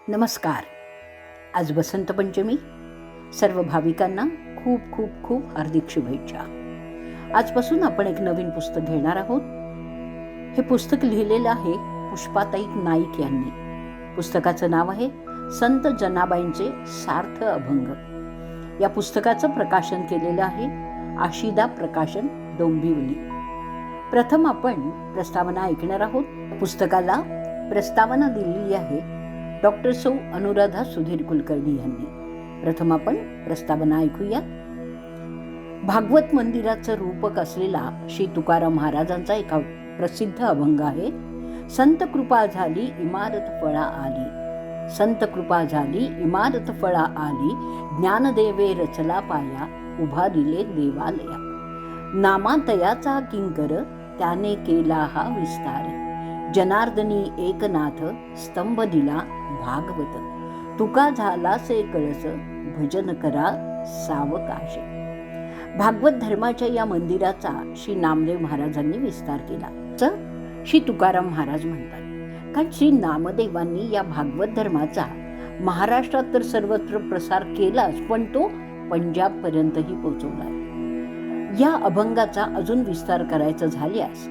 नमस्कार. आज वसंत पंचमी. सर्व भाविकांना खूप खूप खूप हार्दिक शुभेच्छा. आजपासून आपण एक नवीन पुस्तक घेणार आहोत. हे पुस्तक लिहिलेलं आहे पुष्पाताई नाईक यांनी. पुस्तकाचं नाव आहे संत जनाबाईंचे सार्थ अभंग. या पुस्तकाचं प्रकाशन केलेलं आहे आशिदा प्रकाशन, डोंबिवली. प्रथम आपण प्रस्तावना ऐकणार आहोत. पुस्तकाला प्रस्तावना दिलेली आहे डॉक्टर सौ अनुराधा सुधीर कुलकर्णी यांनी. प्रथम आपण प्रस्तावना ऐकूया. भागवत मंदिराचं रूपक असलेला श्री तुकाराम महाराजांचा एक प्रसिद्ध अभंग आहे. संत कृपा झाली इमारत फळा आली, संत कृपा झाली इमारत फळा आली, ज्ञानदेवे रचला पाया, उभा दिले देवालया. नामातयाचा किंकर त्याने केला हा विस्तार, जनार्दनी एकनाथ स्तंभ दिला भागवत. तुका झाला से कळस भजन करा सावकाश. भागवत धर्माच्या या मंदिराचा श्री नामदेव महाराजांनी विस्तार केला असं श्री तुकाराम महाराज म्हणतात. कारण श्री नामदेवांनी या भागवत धर्माचा महाराष्ट्रात तर सर्वत्र प्रसार केलाच, पण तो पंजाब पर्यंतही पोहोचवला. या अभंगाचा अजून विस्तार करायचा झाल्यास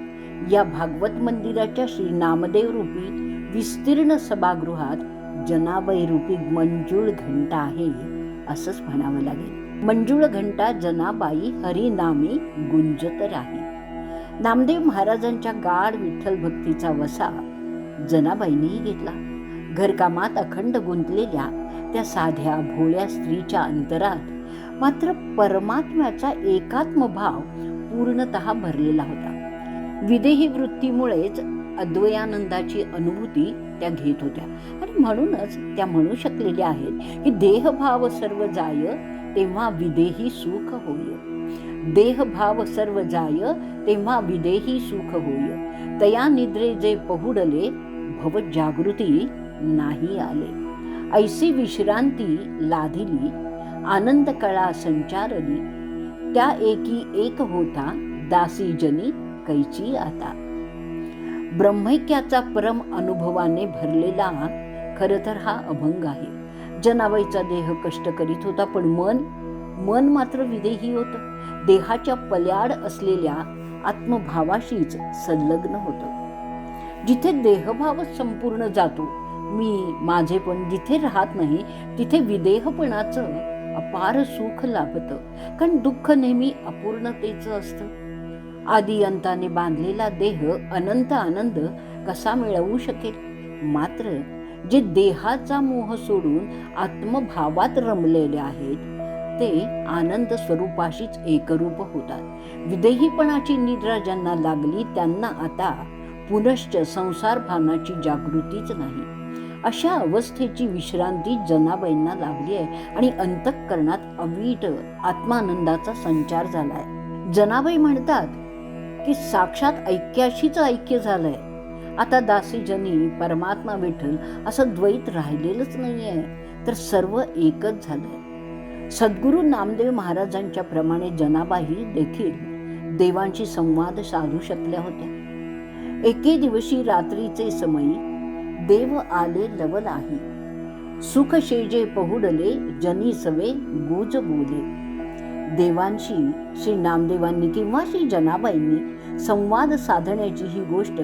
या भागवत मंदिराच्या श्री नामदेव रूपी विस्तीर्ण सभागृहात जनाबाई रूपी मंजुळ घंटा आहे असंच म्हणावं लागेल. मंजुळ घंटा जनाबाई हरिनामी गुंजत राही. नामदेव महाराजांच्या गाढ विठ्ठल भक्तीचा वसा जनाबाईंनीही घेतला. घरकामात अखंड गुंतलेल्या त्या साध्या भोळ्या स्त्रीच्या अंतरात मात्र परमात्म्याचा एकात्म भाव पूर्णतः भरलेला होता. विदेही वृत्तीमुळेच अद्वयानंदाची अनुभूती त्या घेत होत्या आणि म्हणूनच त्या म्हणू शकलेल्या आहेत की देहभाव सर्व जाय तेव्हा विदेही सुख होय. देहभाव सर्व जाय तेव्हा विदेही सुख होय. तया निद्रे जे पहुडले भव जागृती नाही आले. ऐसी विश्रांती लाधिली आनंद कळा संचारली. त्या एकी एक होता दासी जनी कैची आता. ब्रह्मैक्याचा परम अनुभवाने भरलेला खरं तर हा अभंग आहे. जनाबाईचा देह कष्ट करीत होता, पण मन मात्र विदेही होतं. देहाच्या पल्याड असलेल्या आत्मभावाशीच संलग्न होतं. जिथे देहभावच संपूर्ण जातो, मी माझे पण जिथे राहत नाही, तिथे विदेहपणाचं अपार सुख लाभतं. कारण दुःख नेहमी अपूर्णतेचं असतं. आदी अंताने बांधलेला देह अनंत आनंद कसा मिळवू शकेल? मात्र जे देहाचा मोह सोडून आत्मभावात रमलेले आहेत ते आनंद स्वरूपाशीच एकरूप होतात. विदेहीपणाची निद्रा ज्यांना लागली त्यांना आता पुनश्च संसार भानाची जागृतीच नाही. अशा अवस्थेची विश्रांती जनाबाईंना लाभली आहे आणि अंतःकरणात अवीट आत्मानंदाचा संचार झालाय. जनाबाई म्हणतात की साक्षात ऐक्याशीच ऐक्य झालंय. आता दासीजनी परमात्मा विठ्ठल असं द्वैत राहिलेलंच नाहीये, तर सर्व एकच झालंय. सद्गुरू नामदेव महाराजांच्या प्रमाणे जनाबाई देखील देवांशी संवाद साधू शकल्या होत्या. एके दिवशी रात्रीचे समयी देव आले लवलाही, सुख शेजे पहुडले जनी सवे गुज बोले. देवांशी श्री नामदेवांनी किंवा श्री जनाबाईंनी संवाद साधण्याची ही गोष्ट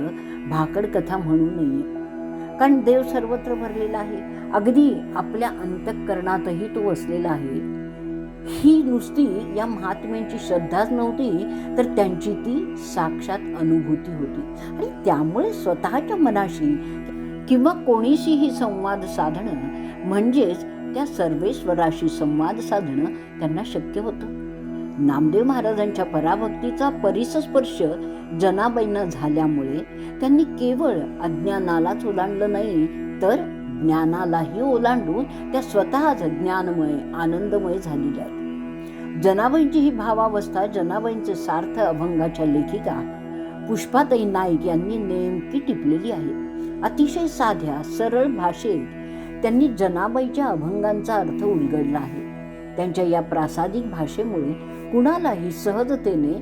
भाकड कथा म्हणू नये. कारण देव सर्वत्र भरलेला आहे. अगदी आपल्या अंतःकरणातही तो वसलेला आहे. ही नुसती या महात्म्यांची श्रद्धाच नव्हती, तर त्यांची ती साक्षात अनुभूती होती. आणि त्यामुळे स्वतःच्या मनाशी किंवा कोणीशीही संवाद साधणं म्हणजेच त्या सर्वेश्वराशी संवाद साधणं त्यांना शक्य होतं. नामदेव महाराजांच्या पराभक्तीचा परिसस्पर्श जनाबाईंना झाल्यामुळे त्यांनी केवळ अज्ञानालाच ओलांडलं नाही, तर ज्ञानालाही ओलांडून त्या स्वतःच ज्ञानमय आनंदमय झालेल्या आहेत. जनाबाईंची ही भावावस्था जनाबाईंचे सार्थ अभंगाच्या लेखिका पुष्पाताई नाईक यांनी नेमकी टिपलेली आहे. अतिशय साध्या सरळ भाषेत त्यांनी जनाबाईच्या अभंगांचा अर्थ उलगडला आहे. त्यांच्या या प्रासादिक भाषेमुळे कुणालाही सहजतेने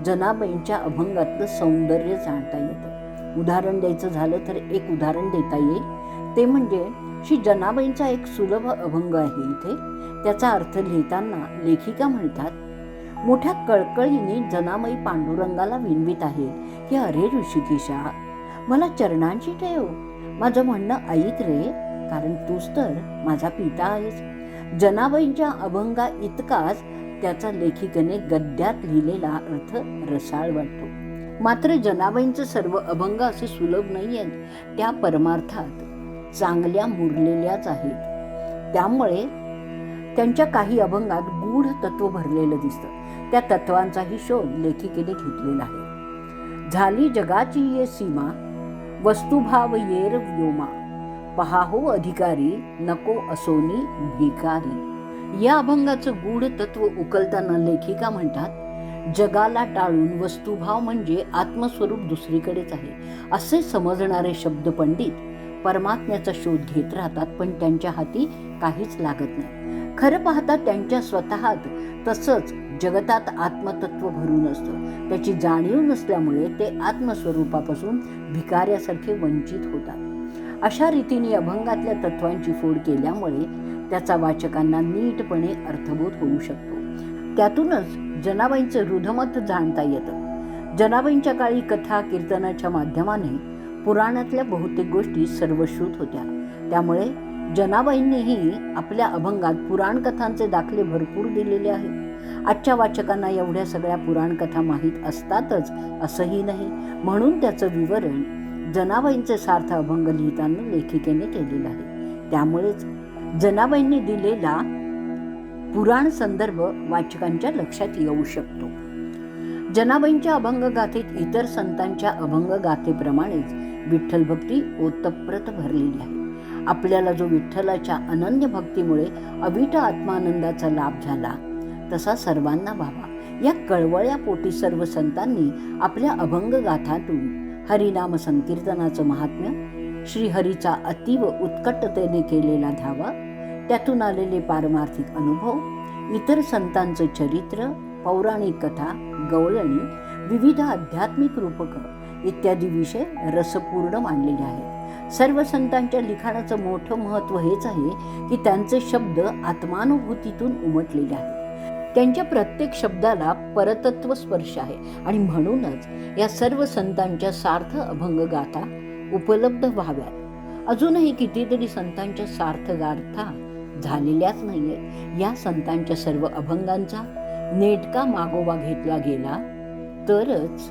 जनाबाईंच्या अभंगातलं सौंदर्य जाणता येतं. उदाहरण द्यायचं झालं तर एक उदाहरण देता येईल ते म्हणजे श्री जनाबाईंचा एक सुलभ अभंग आहे इथे. त्याचा अर्थ लिहिताना लेखिका म्हणतात, मोठ्या कळकळीने जनाबाई पांडुरंगाला विनवित आहे की अरे ऋषिकेशा, मला चरणांची ठेव, माझं म्हणणं ऐक रे, कारण तूच तर माझा पिता आहेस. जनाबाईंच्या अभंगा इतकाच त्याचा लेखिकेने गद्यात लिहिलेला अर्थ रसाळ वाटतो. मात्र जनाबाईंचे सर्व अभंग असे सुलभ नाही आहेत, त्या परमार्थात चांगल्या मुरलेल्याच आहेत. त्यामुळे त्यांच्या काही अभंगात गूढ तत्व भरलेलं दिसतं. त्या तत्वांचाही शोध लेखिकेने घेतलेला आहे. झाली जगाची ये सीमा, वस्तुभाव येर व्योमा, पहाहो अधिकारी, नको असोनी भिकारी. या अभंगाचं गूढ तत्व उकलताना लेखिका म्हणतात, जगाला टाळून वस्तुभाव म्हणजे आत्मस्वरूप दुसरीकडेच आहे असे समजणारे शब्द पंडित परमात्म्याचा शोध घेत राहतात, पण त्यांच्या हाती काहीच लागत नाही. खरं पाहता त्यांच्या स्वतःत तसंच जगतात आत्मतत्व भरून असतं. त्याची जाणीव नसल्यामुळे ते आत्मस्वरूपापासून भिकाऱ्यासारखे वंचित होतात. अशा रीतीने अभंगातल्या तत्वांची फोड केल्यामुळे त्याचा वाचकांना नीटपणे अर्थबोध होऊ शकतो. त्यातूनच जनाबाईंचं हृदमत जाणता येतं. जनाबाईंच्या काळी कथा कीर्तनाच्या माध्यमाने पुराणातल्या बहुतेक गोष्टी सर्वश्रुत होत्या. त्यामुळे जनाबाईंनीही आपल्या अभंगात पुराण कथांचे दाखले भरपूर दिलेले आहेत. आजच्या वाचकांना एवढ्या सगळ्या पुराण कथा माहीत असतातच असंही नाही, म्हणून त्याचं विवरण जनाबाईंचे सार्थ अभंग लिहिताना लेखिकेने केलेलं आहे. त्यामुळेच जनाबाईंनी दिलेला पुराण संदर्भ वाचकांच्या लक्षात येऊ शकतो. जनाबाईंच्या अभंगगाथेत इतर संतांच्या अभंगगाथेप्रमाणेच विठ्ठल भक्ती ओतप्रोत भरलेली आहे. आपल्याला जो विठ्ठलाच्या अनन्य भक्तीमुळे अविट आत्मानंदाचा लाभ झाला तसा सर्वांना व्हावा या कळवळ्या पोटी सर्व संतांनी आपल्या अभंगगाथातून हरिनाम संकीर्तनाचं महात्म्य, श्रीहरीचा अतीव उत्कटतेने केलेला धावा, त्यातून आलेले पारमार्थिक अनुभव, इतर संतांचं चरित्र, पौराणिक कथा, गवळणी, विविध आध्यात्मिक रूपकं इत्यादी विषय रसपूर्ण मांडलेले आहेत. सर्व संतांच्या लिखाणाचं मोठं महत्त्व हेच आहे की त्यांचे शब्द आत्मानुभूतीतून उमटलेले आहेत. त्यांच्या प्रत्येक शब्दाला परतत्व स्पर्श आहे आणि म्हणूनच या सर्व संतांच्या सार्थ अभंगगाथा उपलब्ध व्हाव्यात. अजूनही कितीतरी संतांच्या सार्थ गाथा झालेल्याच नाहीये. या संतांच्या सर्व अभंगांचा नेटका मागोवा घेतला गेला तरच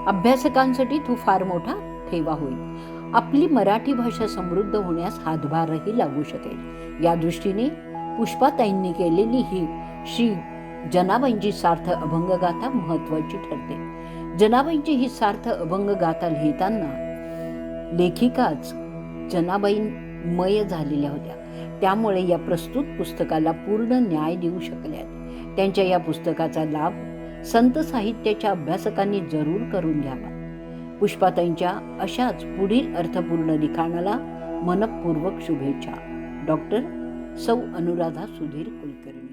अभ्यासकांसाठी तो फार मोठा ठेवा होईल. आपली मराठी भाषा समृद्ध होण्यास हातभारही लागू शकेल. या दृष्टीने पुष्पाताईंनी केलेली ही श्री जनाबाईंची सार्थ अभंगगाथा महत्वाची ठरते. जनाबाईंची ही सार्थ अभंगगाथा लिहिताना लेखिकाच जनाबाईंमय झालेल्या होत्या. त्यामुळे या प्रस्तुत पुस्तकाला पूर्ण न्याय देऊ शकल्यात. त्यांच्या या पुस्तकाचा लाभ संत साहित्याच्या अभ्यासकांनी जरूर करून घ्यावा. पुष्पाताईंच्या अशाच पुढील अर्थपूर्ण लिखाणाला मनपूर्वक शुभेच्छा. डॉक्टर सौ अनुराधा सुधीर कुलकर्णी.